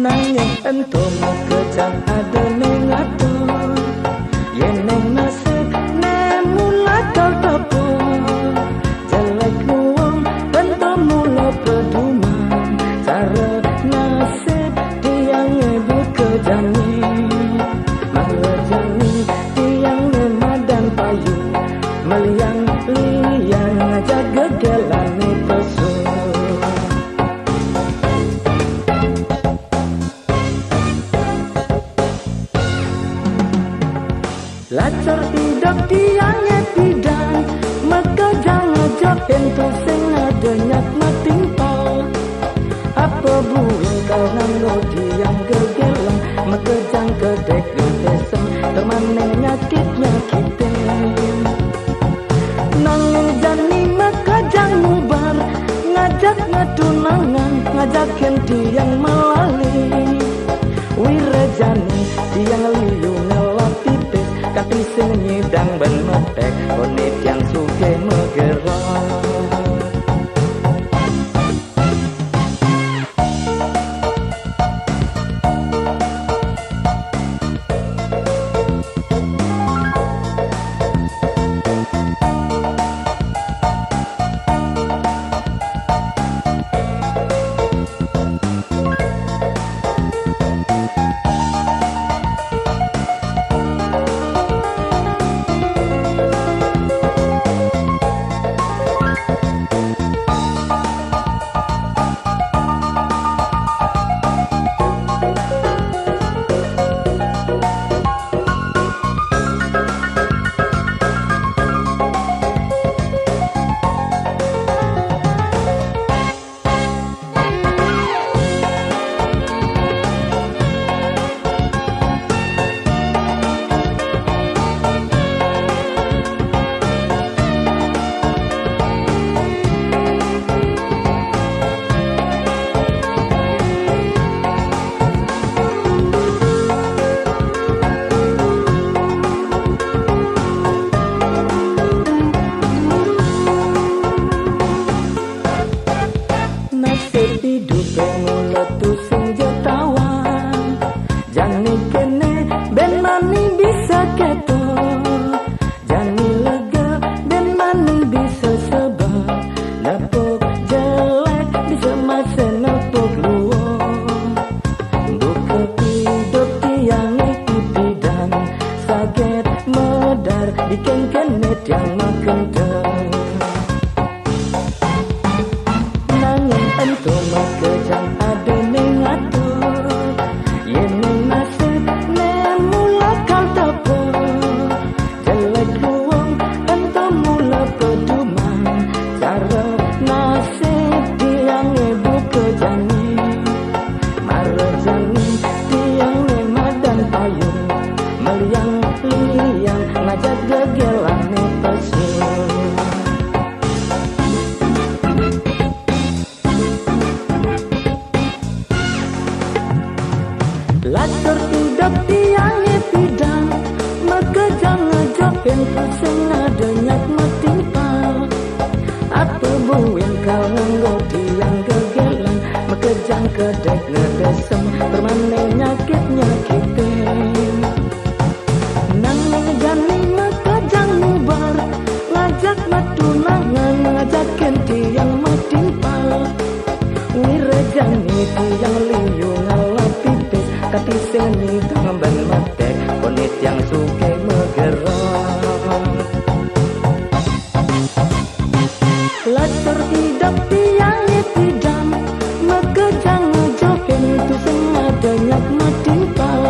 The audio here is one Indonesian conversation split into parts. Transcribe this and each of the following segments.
nanging ento kejang ada mengato yeneng nasib nemula tertapo jelek nuang ento mula peduman cara nasib tiang ibu kejani merjani tiang madan payu meliang liang jaga gelani pesu lacar hidup tiang epidan maka jangan jokin tu sing adenyak matimpal apa buing kau nanggo tiang gegelang maka jang kedek ngetesem termaneng nyakitnya kita nanging jani maka jang mubar ngajak ngetunangan ngajakin tiang melali wirejani tiang liu ngelapipis kaki sing nyidang ben metek konit yang suke megerang hidup mulut tu senjatawan jani kene ben mani bisa keto jani lega ben mani bisa sebab napok jelek bisa masa napok luang buka hidup tiang ipidan saget medar bikin kenet yang makan deng nanging ento makejang ada mengatur yeneng nasib nemula kau tapo jelek luang ento mula peduman cara nasib tiang ibu kejani marjani tiang madan payung meliang liang ngajak gegelan pesu latar hidup tiang epidang maka jangan jokin pusing adenyak matimpal apa buin kau nganggo tiang gegelan maka jang kedek ngedesem permanen nyakitnya kita nanging jani maka jang mubar ngajak matunangan ngajakin tiang matimpal wirejani tiang liu ngalapipis kaki seni tamban metek konit yang suke megerang latar hidup tiang epidam maka jangan jokin itu sengadanyak matimpal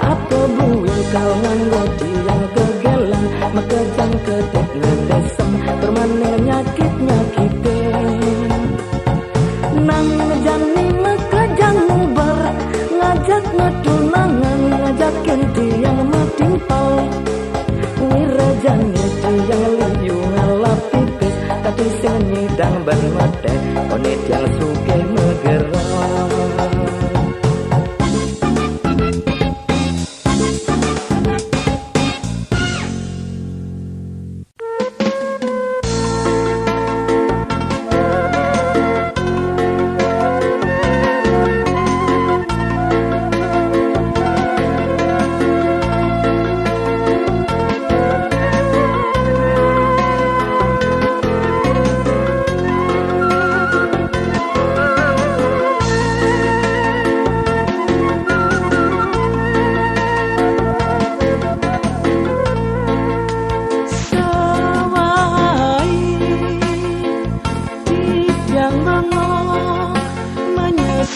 apa buing kau nganggo tiang gegelan maka jang kedek ngedesem permanen nyakitnya kita nang jani maka jang mubar ngajak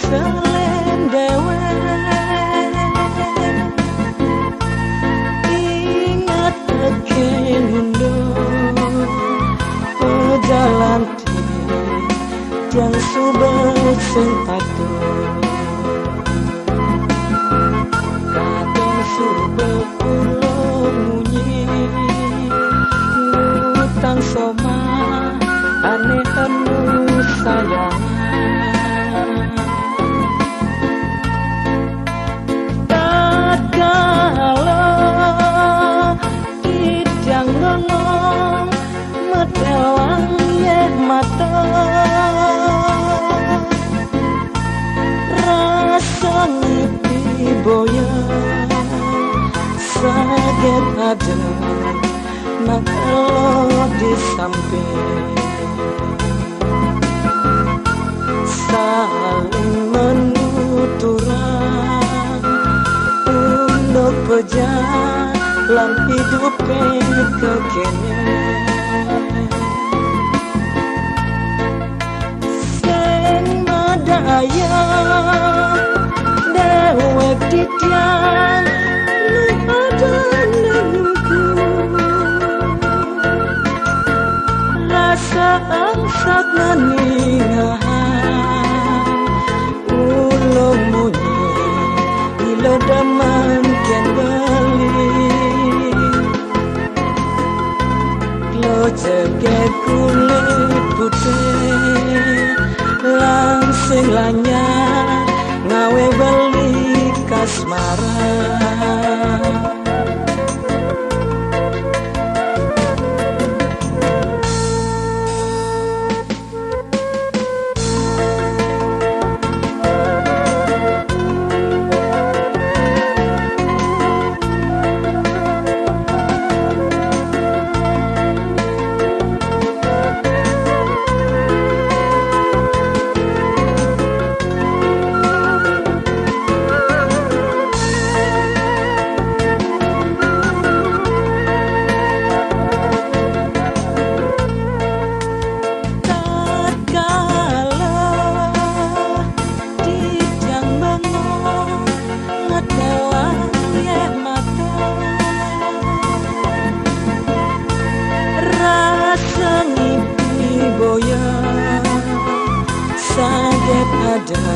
selen dewe ingat tekenundo pejalan yang subet sentatu kadang subet pulau munyi ngutang soma aneh penuh sayang tak kalah idang ngomong metelang ye mata rasa ngipi boya sakit ada nak lo di samping saling menuturan untuk berjalan hidup kekene sen madaya dewe titian lu ada nengku rasa angsak naningahan ulung munyi ilo daman ken beli lo jege kulit putih langsing lanya ngawe beli kasmara sakit ada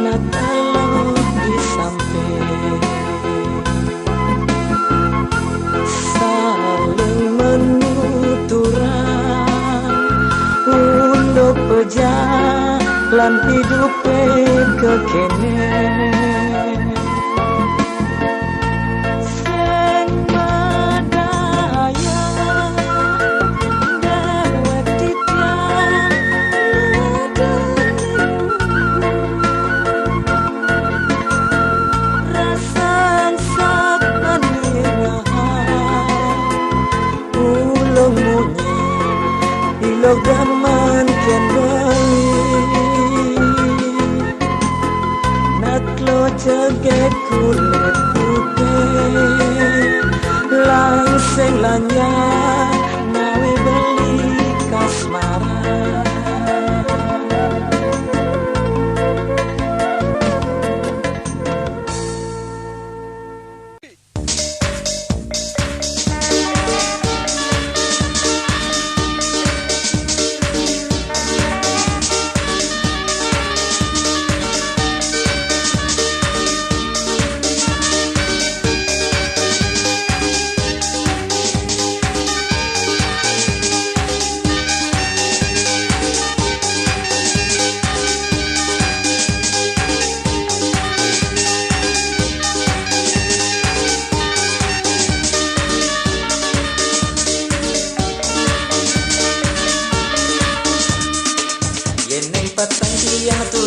nak lo di samping saling menuturan untuk berjalan hidup kekene gaman ken beli nak lo jege kulit putih langsing lanya nawe beli kasmara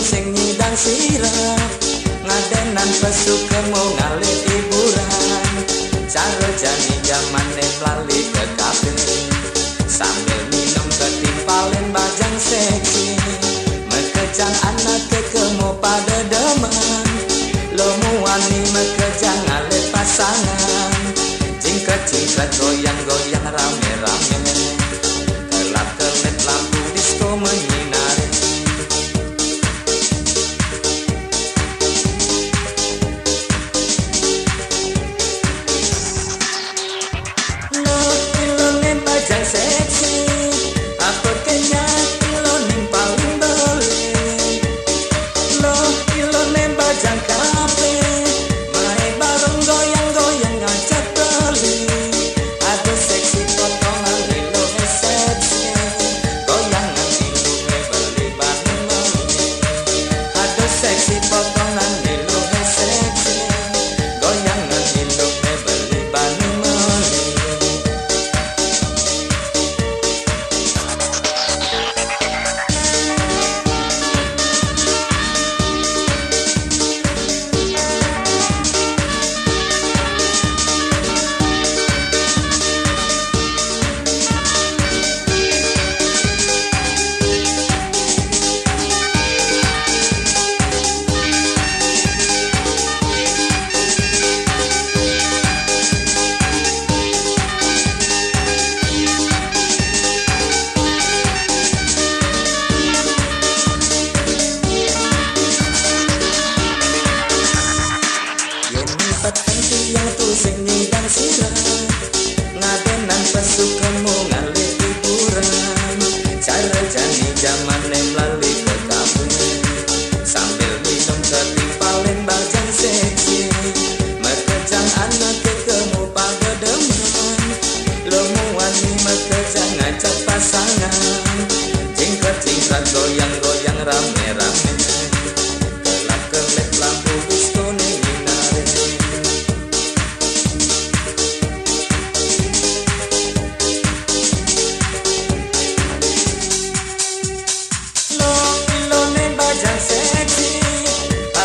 sing nyidang sirap ngadenan pesuke mau ngalih hiburan cara jani jamane lali ke kafe sambil minum ketimpalin bajang seksi mekejang anak kekemo pada deman lo muani mekejang ngalih pasangan jingkret goyang-goyang rame-rame kelap-kelip lampu disco menyinari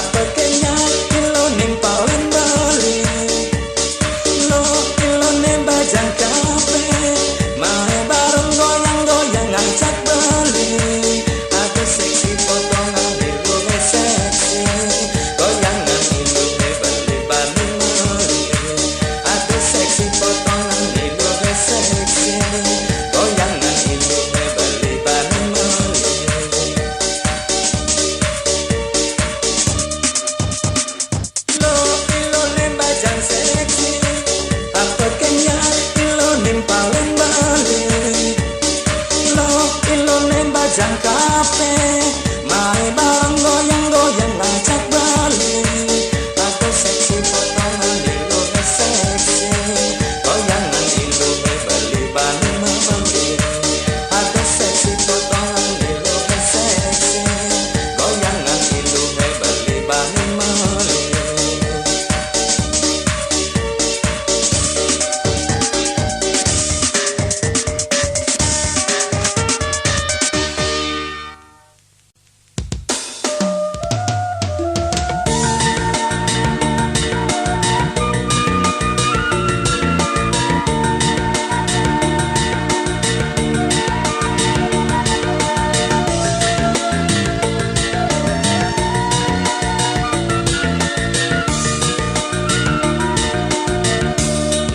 apa kenya ilo nimpalen bali lo ilo nembajang kafe mae bareng goyang-goyang ngajak bali ada seksi potongan ilu seksi goyangan ilu bali bali mali ada seksi potongan ilu seksi goyangan ilu bali bali mali lo ilo nembajang seksi apa kenya ilo nimpalen bali lo ilo nembajang kafe mae bareng goyang-goyang ngajak bali aku seksi potongan ilu seksi goyangan ilu bali bali mali aku seksi potongan ilu seksi goyangan ilu bali bali mali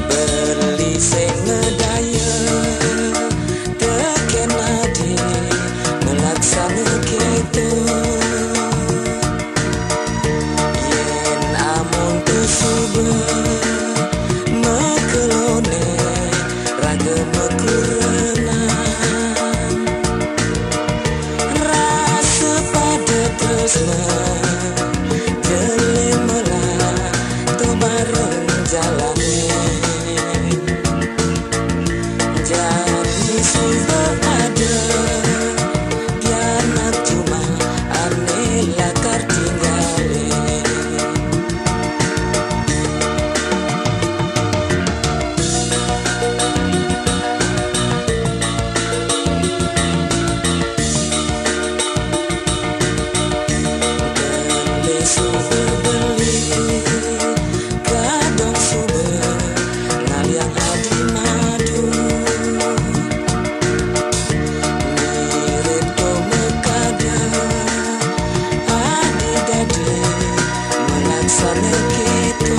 beli sing ngedaya teken adi melaksana gitu yen amun tusuba mekelone raga mekurenan rasa pada tresna delimela to bareng jalane jadi sudah ada biar cuma arnela kartinggale beli sudah beli kadang sudah ngaliang adi madu mirip domekada adi dade melaksana gitu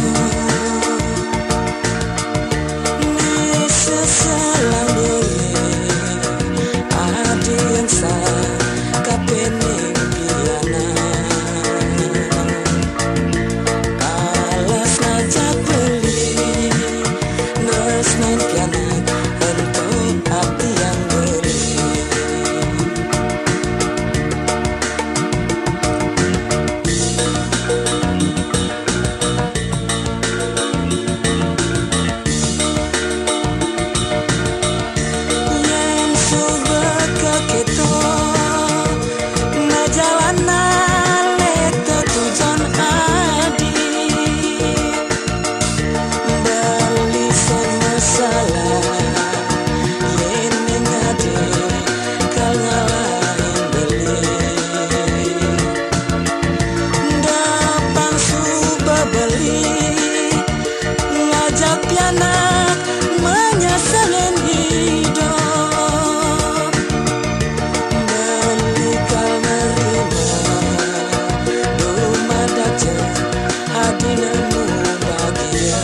ni seselang boleh adi yang sah kapening piana alas ngajak beli nes main piana untuk hati yang beli yang sudah keketo ngejalanan leto tujuan adi bali sing masalah yen ngade kal ngalahin beli dapan suba beli ngajak pianak menyasalin hidup beli kal nerima rumah daja hati nemu bahagia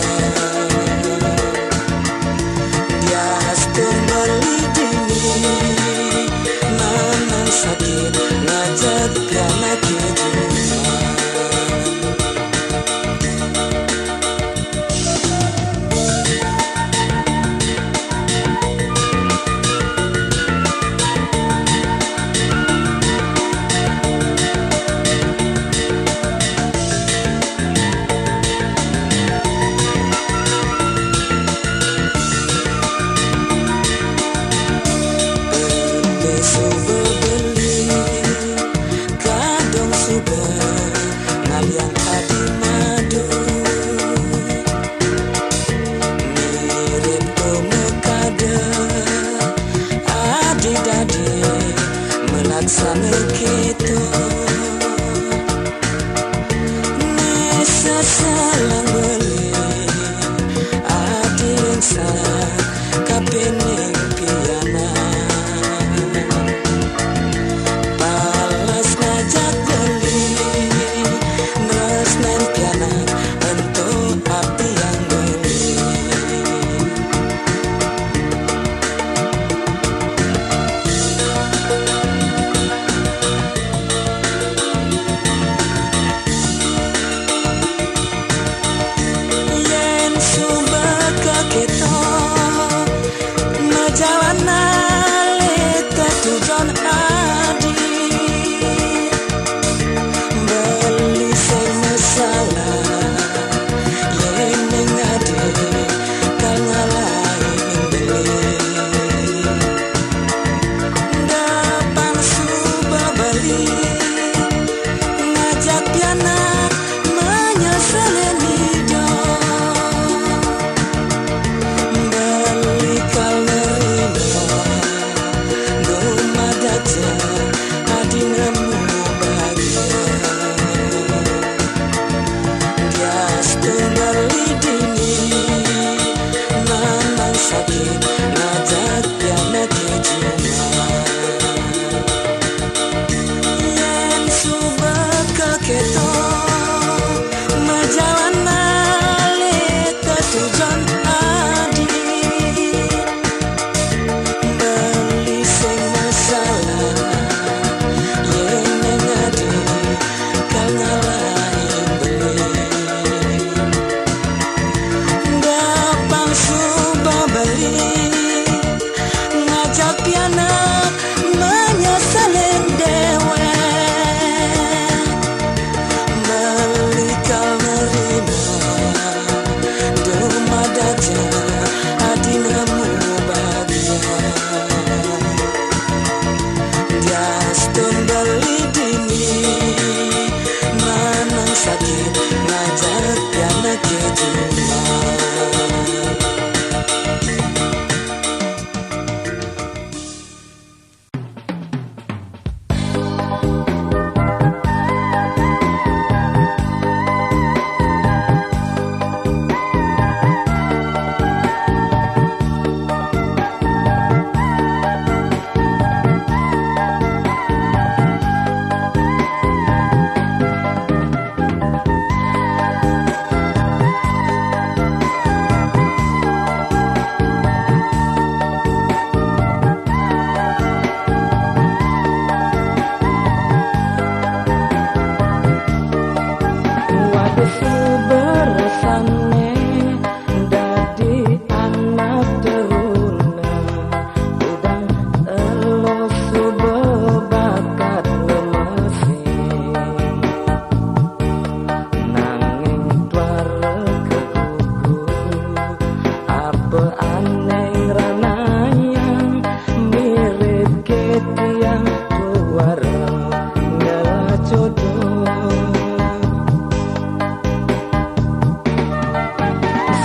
bias beli dini nanan sakit ngajak pianak hidup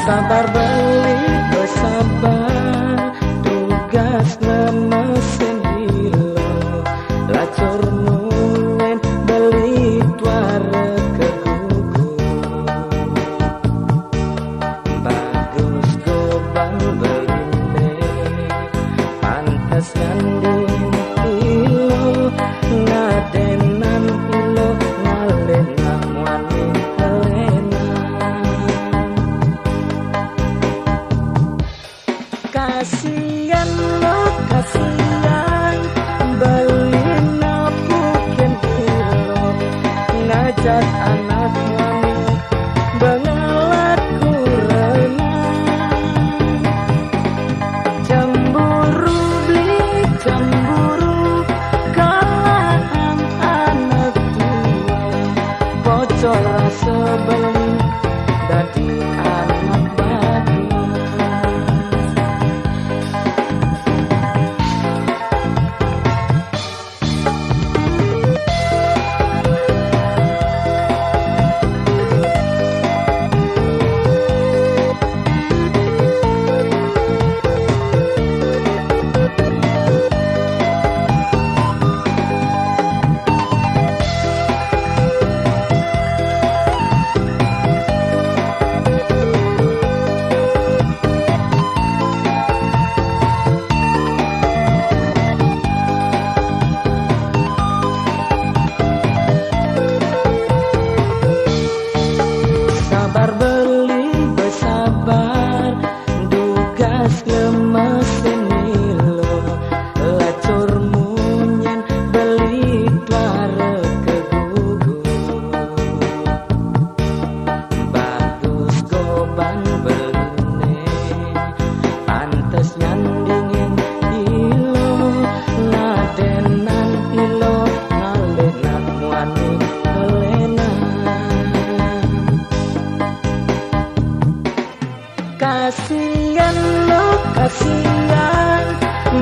Sabar beli bersabar, tugas mesin hilo, lacur mulen beli tuara kegugur. Bagus gobang beline, pantas nyanding hilo, ngadenan hilo, ngalena wani helena. Kasian lo kasian, beli napukin hilo, ngajak anak wani bengalat kurenang. Cemburu beli cemburu, kalaan anak tua, bocor rasa beli dadi anak bagus. Sabar beli bersabar, tugas lemesin hilo, lacur munyen beli tuara kegugur. Bagus gobang beline, pantes nyandingin hilo, ngadenan hilo, ngalenak wani helena. Kasian lo kasian,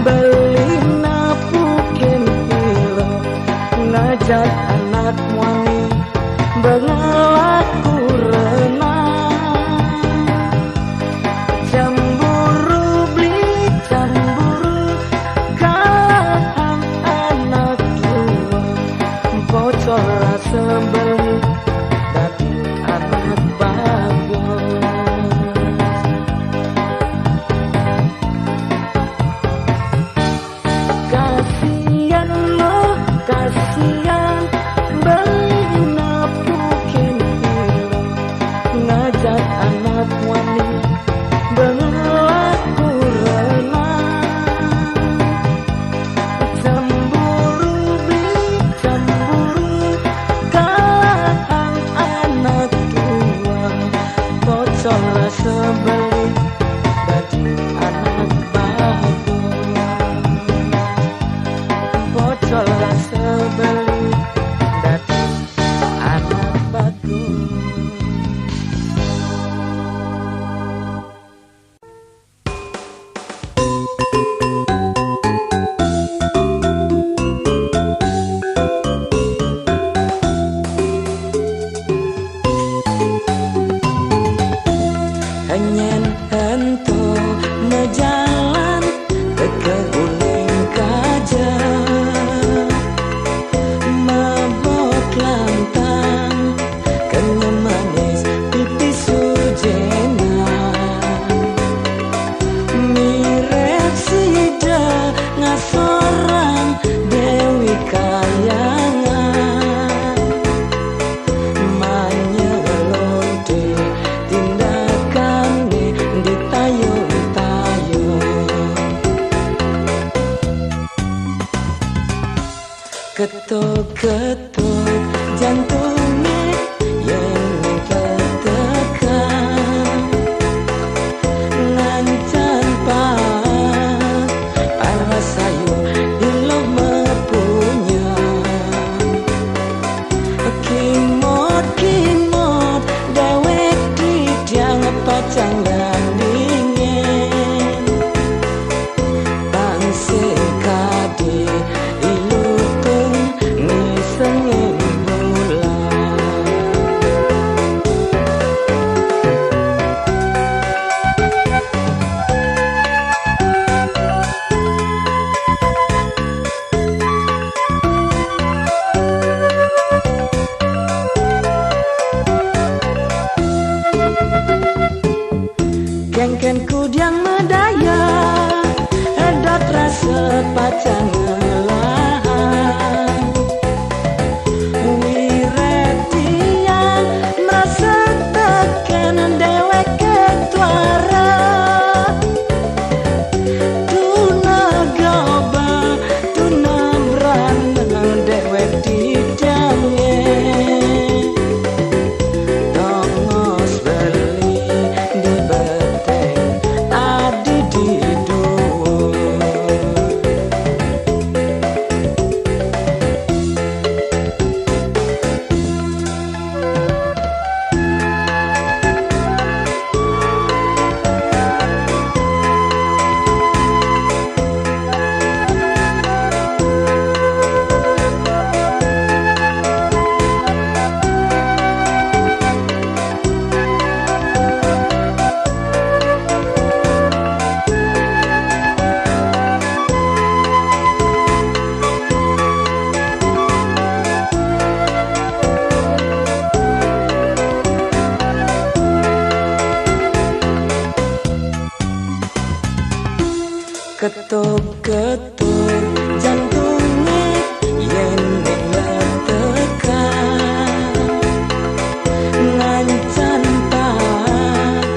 beli napukin hilo, ngajak anak wani bengalat kurenang. Cemburu beli cemburu, kalaan anak tua, bocor rasa beli dadi anak bagus. Kasian lo kasian, beli napukin hilo, ngajak anak wani bengalat kurenang. Cemburu beli cemburu, kalaan anak tua, bocor rasa beli dadi anak bagus. Bocor rasa beli dadi anak bagus. Henyen hento ngejalan keguling kaja, mabok lantang kenyam manis pipi sujena, mirip sida ngasorang Dewi Kayangan, manyelonte tindakannya ditayung-tayung. Ketuk-ketuk jantungnya yang ketuk-ketuk jantungnya yen tekan ngancan panas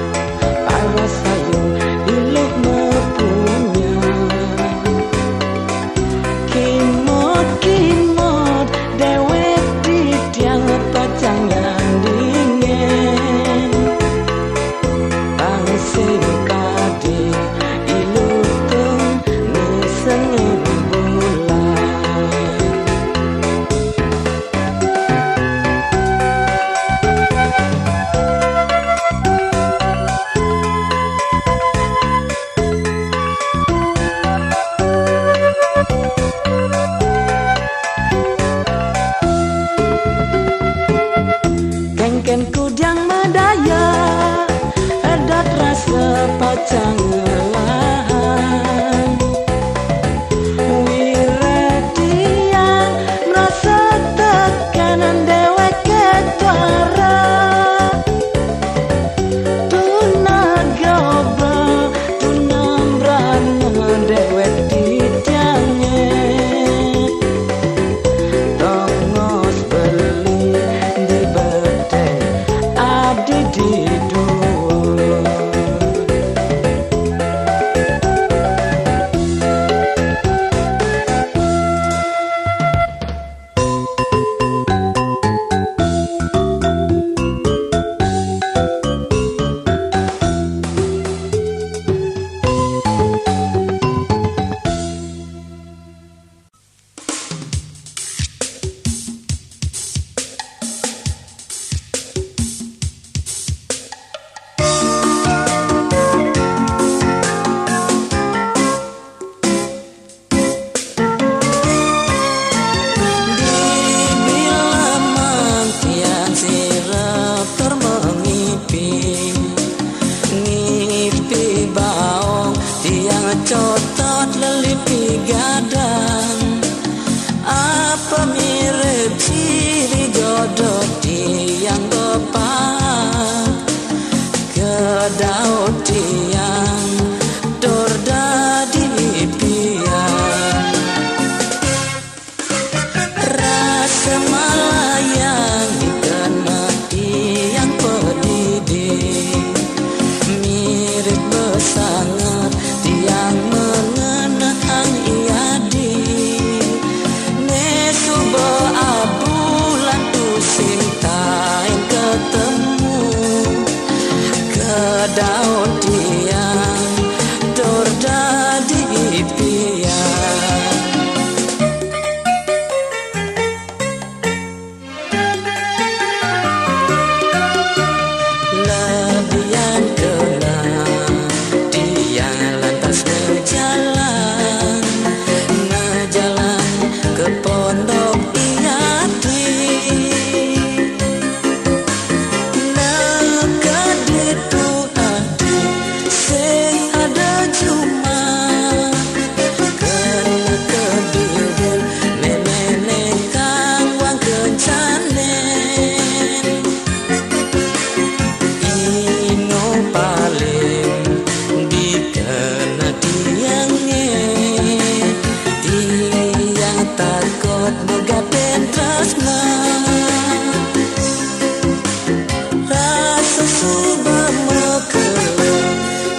sayung iluk mepunya kimot dewek di tiang pacang yang dingin pangsing kadi Kengken kudang medaya edat rasa pacang ngelahan wiredian merasa tekanan dewek ketara tunagoba tunambrana dewek didangnya tongos beli di bedeng adi di dua cotot lelipi gadang apa mirip ciri jodoh tiang bepak kedau tiang dor dadi piang rasa malayang dikena tiang pedidih mirip besangat tiang mengenang iadi nesu beabulan tu sintain ketemu kedau tiang dor dadi piang lebihan kenang tiang lantas ngejalan ke pondok iati nakaditu adi sing ada cuma kena kedilin nenek kang wang kencanen ino paling dikena tiangnya tiang takut megaten tresna rasa subah mekeleng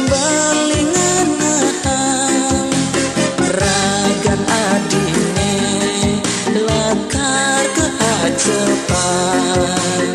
belingan nahan ragan adine lakar keacepan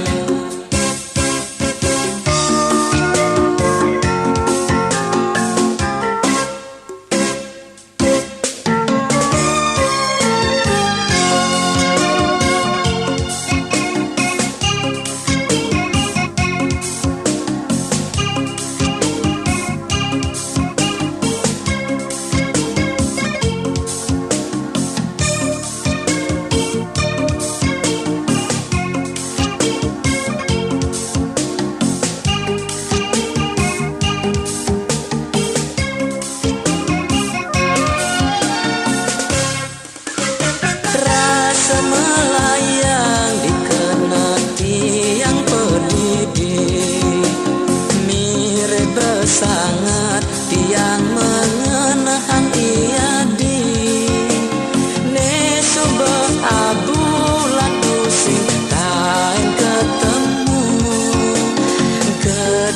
melayang dikena tiang pedidih mirip besangat tiang mengenang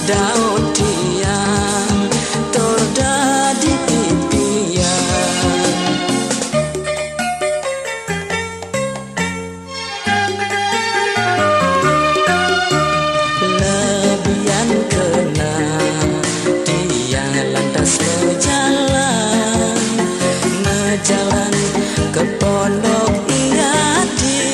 daun tiang tordadi pipian. Lebihan kena dia lantas ngejalan ke pondok iadi.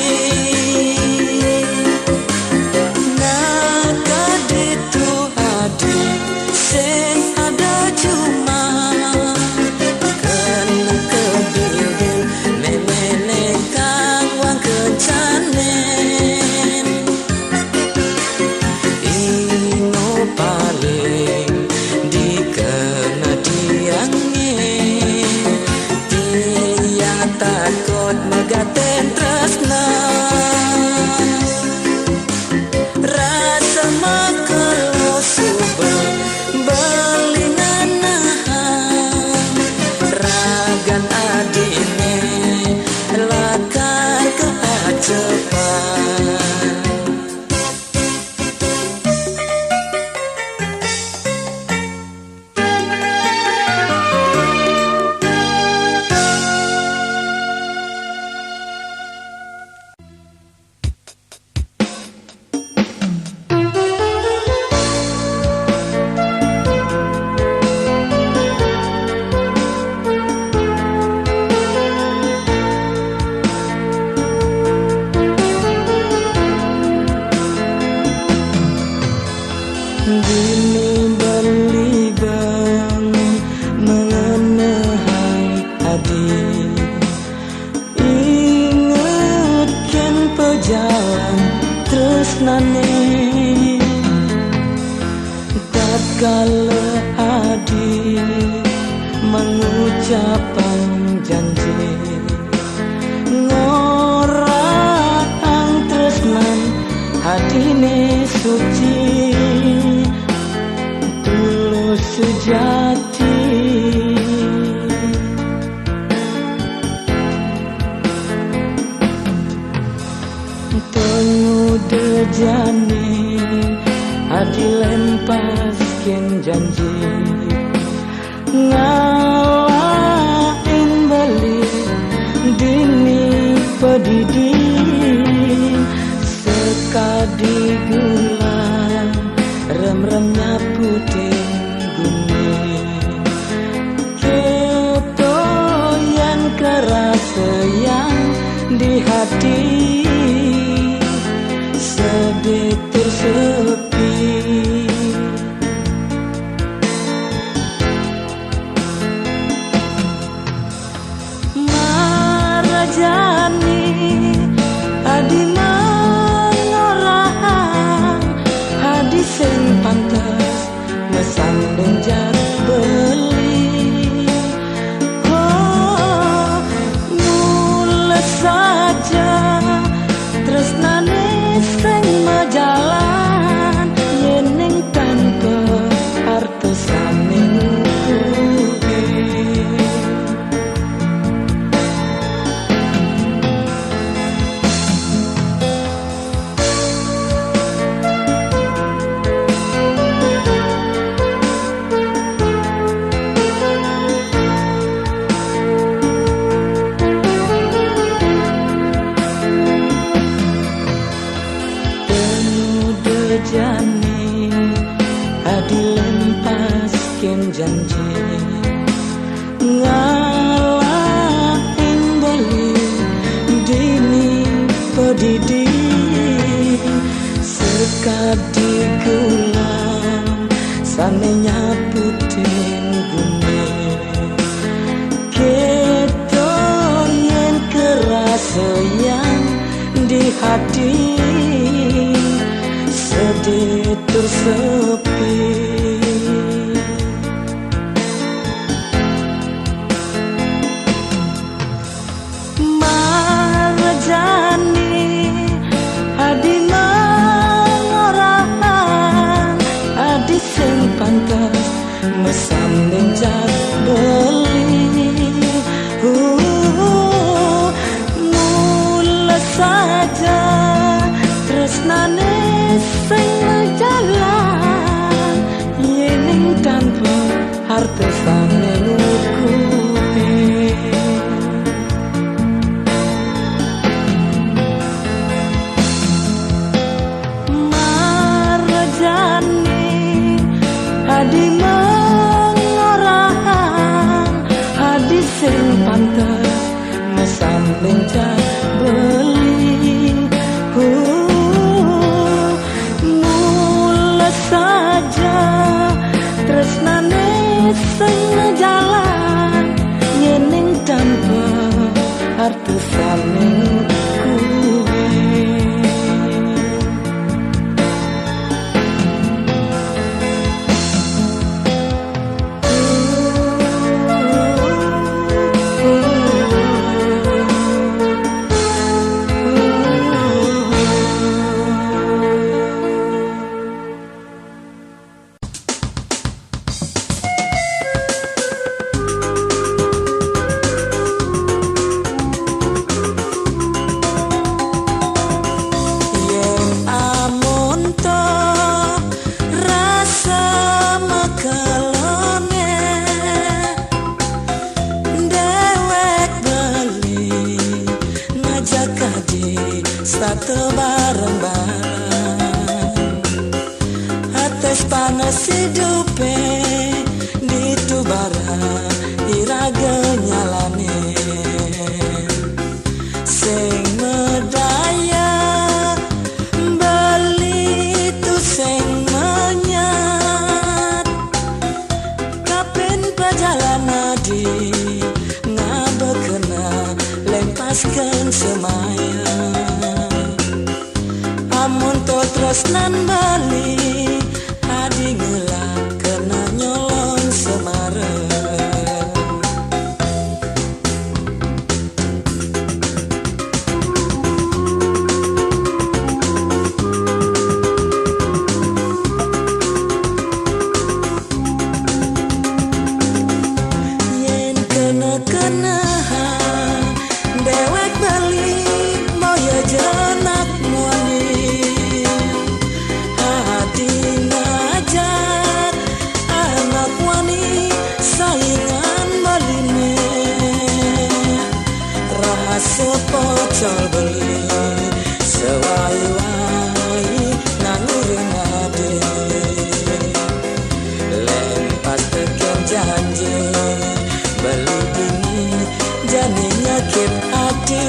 Takut megaten tresna rasa makelo subel belinganahan ragan adine lakar keacepan. Dini berlibang mengenai adik, ingatkan pejalan tresnane tatkala adik mengucapkan janji ngorang tresnan hadine suci sejati. Pemuda jani adilen pasken janji ngalahin beli dini pedidi sekadi gulang rem-remnya putih ketoyan kerasa yang di hati sedih tersepi. Marajani adi mengorang hadi sing pantas mesandeng jar beli. Oh mulai saja tresnane sing majalan yeneng tanpa artosane ngurugi. Jani adilen pasken janji ngalahin beli dini pedidi sekadi gulang sanenya putin gune ketoyen kerasa yang di hati sedih tersepi. Marajani adi mengorang adi sing pantas mesandeng jar beli. Mula saja tresnane sing jalan hadi mengorang hadi sing pantes ngesambing beli mulai saja tresnane sing jalan nyening tanpa artesane kuwe. Satu bareng-bareng atas panas hidupe di barang iraga nyalane sing medaya beli tu sing menyat kapen perjalanan di ngabekena lempaskan semaya amun to tresnan bali hadi ngelak kena nyolong semarang. Yen kena-kenahan dewek bali moyo jenak muani sepocol beli sewai-wai nangurin ade lempas tekan janji beli ini jadi nyakit hati.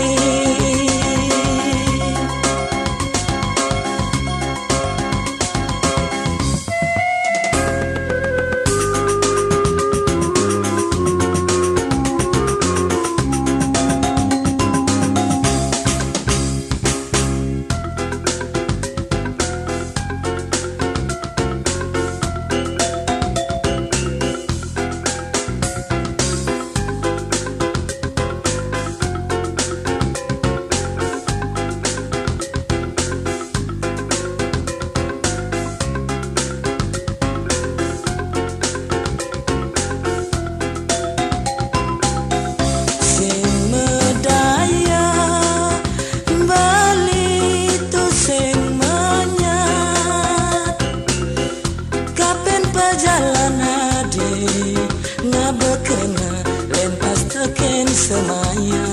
Semaya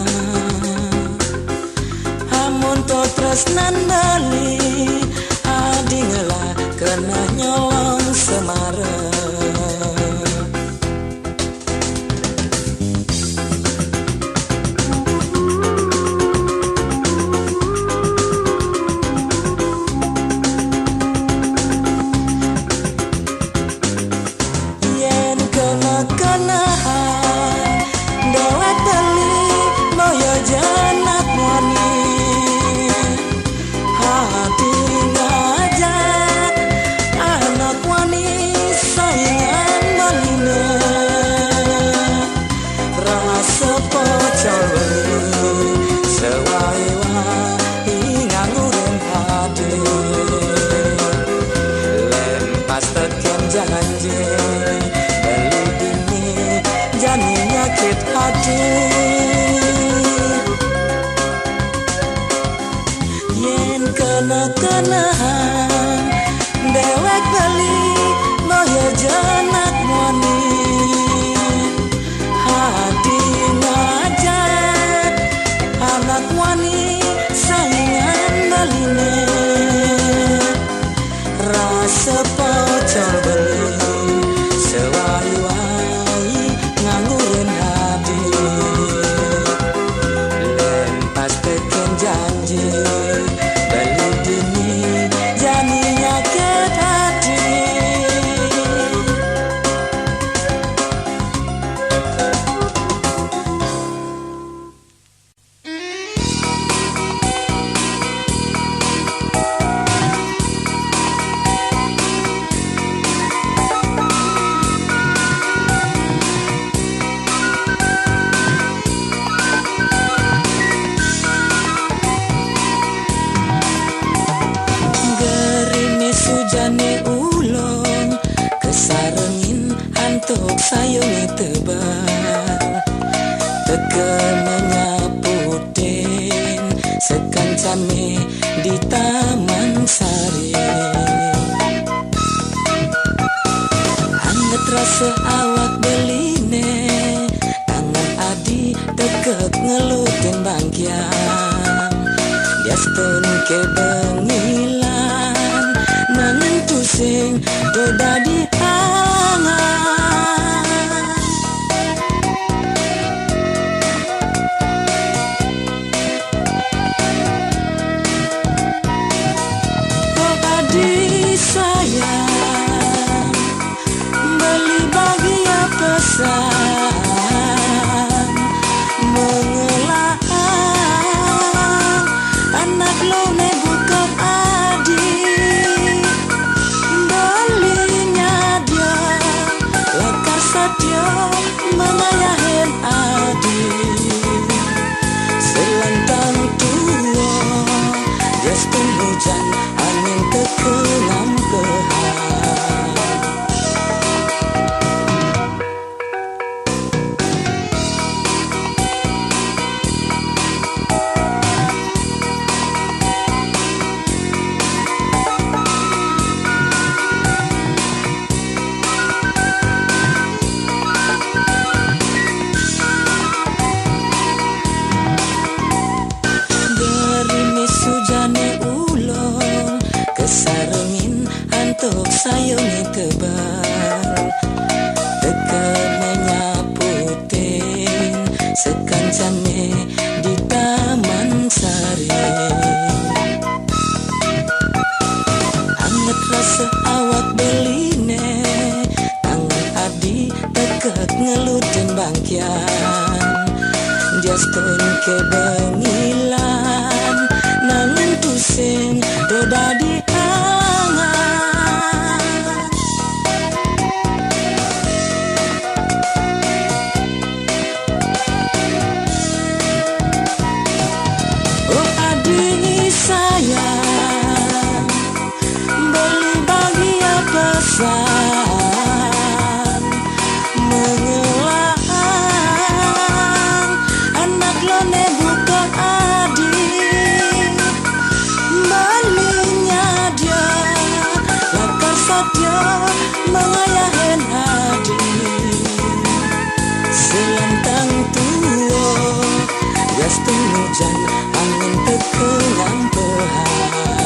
amun to tresnan bali adi ngelah kena nyolong semarang. Yen kena-kenahan dewek beli moyo jenak muani hati ngajak anak wani saingan maline rasa pocol beli sewai-wai ngangurin hati lempas tekan janji beli ini jadi nyakit hati. Yen kena-kenahan dewek bali moyo jenak muani hati ngajak anak wani saingan baline rasa pocol beli sujane ulong kesarengin antuk sayonge tebar teke menyapu den sekancane di taman sari anget rasa awak beline tangan adi tekek ngelutin bangkian diaston ke bengilan menentu sing doda di angan oh adi sayang beli bahagia pesan mengelah anak lo buka adi belinya dia lekar sadio mengayahin adi selantang tua gestung hujan angin kekenam behar sujane ulong kesarengin antuk sayonge tebar teke menyapu ten sekancane di taman sari anget rasa awak beline tangan adi tekek ngelutin bangkian diaston ke bengilan nangan tusing doda di angan oh adi sayang beli bahagia pesan mengelah anak lo buka adi balinya dia lakar sadio mengayahin adi selantang tua gastung hujan angin tekenam behar